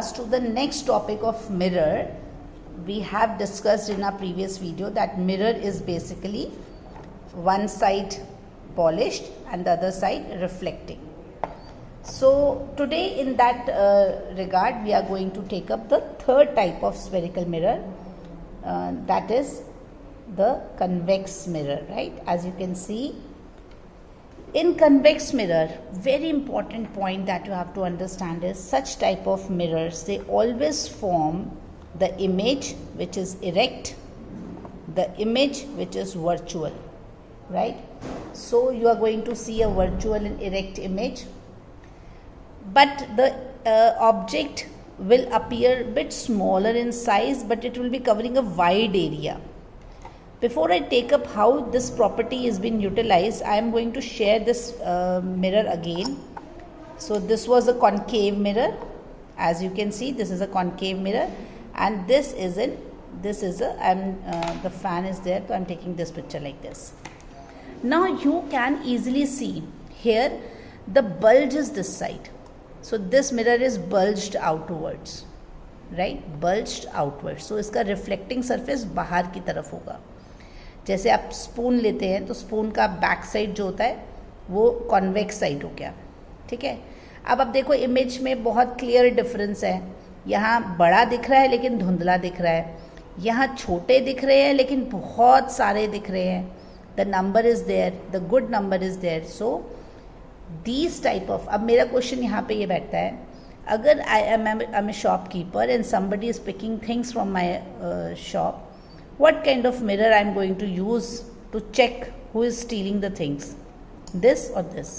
us to the next topic of mirror. We have discussed in our previous video that mirror is basically one side polished and the other side reflecting. So today in that regard we are going to take up the third type of spherical mirror, that is the convex mirror, right? As you can see, in convex mirror, very important point that you have to understand is such type of mirrors, they always form the image which is erect, the image which is virtual, right? So you are going to see a virtual and erect image, but the object will appear a bit smaller in size, but it will be covering a wide area. Before I take up how this property is being utilized, I am going to share this mirror again. So this was a concave mirror. As you can see, this is a concave mirror, and the fan is there, so I am taking this picture like this. Now you can easily see here the bulge is this side. So this mirror is bulged outwards, right? Bulged outwards. So इसका reflecting surface बाहर की तरफ होगा. जैसे आप spoon लेते हैं तो स्पून का बैक साइड जो होता है वो कॉन्वेक्स साइड हो गया, ठीक है. अब आप देखो इमेज में बहुत क्लियर डिफरेंस है. यहाँ बड़ा दिख रहा है लेकिन धुंधला दिख रहा है, यहाँ छोटे दिख रहे हैं लेकिन बहुत सारे दिख रहे हैं. The number is there, the good number is there. So these type of, अब मेरा क्वेश्चन यहाँ पे ये बैठता है, अगर I am a shopkeeper and somebody is picking things from my shop, what kind of mirror I am going to use to check who is stealing the things, this or this?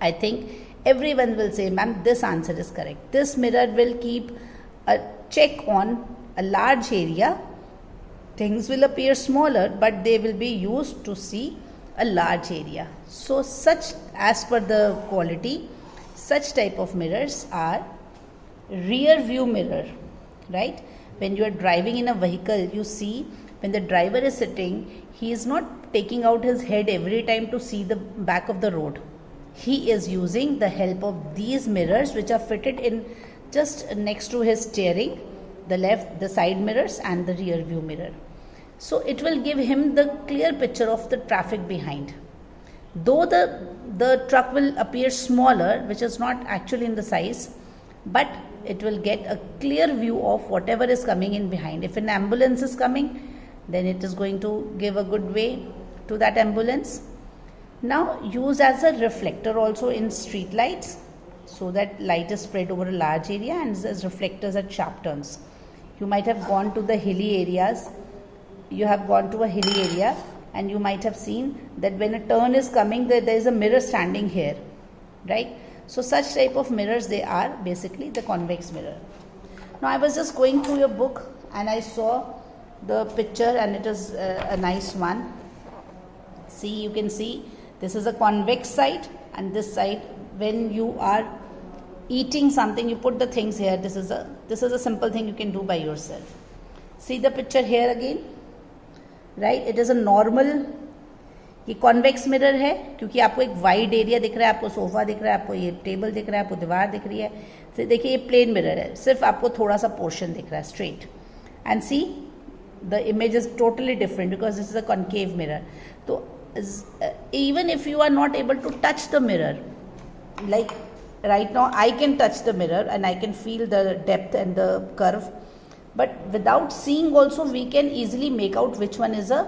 I think everyone will say, ma'am, this answer is correct. This mirror will keep a check on a large area. Things will appear smaller, but they will be used to see a large area. So such, as per the quality, such type of mirrors are rear view mirror, right? When you are driving in a vehicle, you see when the driver is sitting, he is not taking out his head every time to see the back of the road. He is using the help of these mirrors which are fitted in just next to his steering, the side mirrors and the rear view mirror. So it will give him the clear picture of the traffic behind. Though the truck will appear smaller, which is not actually in the size, but it will get a clear view of whatever is coming in behind. If an ambulance is coming, then it is going to give a good way to that ambulance. Now use as a reflector also in street lights, so that light is spread over a large area and as reflectors at sharp turns. You might have gone to the hilly areas, you have gone to a hilly area and you might have seen that when a turn is coming, there is a mirror standing here, right? So such type of mirrors, they are basically the convex mirror. Now I was just going through your book and I saw the picture and it is a nice one. See, you can see this is a convex side, and this side, when you are eating something, you put the things here. This is a simple thing you can do by yourself. See the picture here again, right? It is a normal, ये convex mirror है क्योंकि आपको एक wide area दिख रहा है, आपको sofa दिख रहा है, आपको ये टेबल दिख रहा है, आपको दीवार दिख रही है. फिर देखिए ये प्लेन मिरर है, सिर्फ आपको थोड़ा सा पोर्शन दिख रहा है straight. And see the image is totally different because this is a concave mirror. तो even if you are not able to touch the mirror, like right now I can touch the mirror and I can feel the depth and the curve, but without seeing also we can easily make out which one is a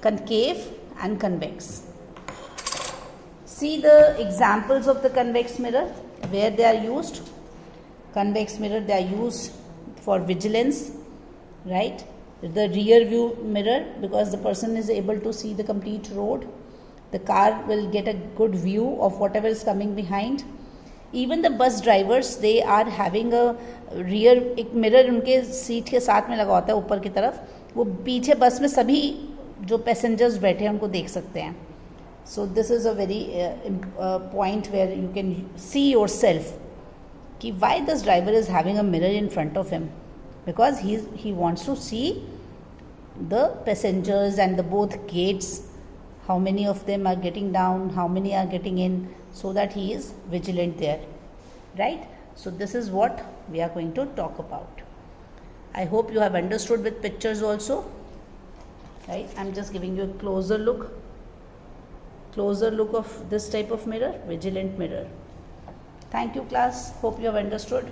concave and convex. See the examples of the convex mirror, where they are used. Convex mirror, they are used for vigilance, right? The rear view mirror, because the person is able to see the complete road. The car will get a good view of whatever is coming behind. Even the bus drivers, they are having a rear, एक mirror उनके seat के साथ में लगा होता है ऊपर की तरफ, वो पीछे बस में सभी जो पैसेंजर्स बैठे हैं उनको देख सकते हैं. So this is a very point where you can see yourself कि why this driver is having a mirror in front of him, because he wants to see the passengers and the both gates, how many of them are getting down, how many are getting in, so that he is vigilant there, right? So this is what we are going to talk about. I hope you have understood with pictures also, right? I'm just giving you a closer look of this type of mirror, vigilant mirror. Thank you class, hope you have understood.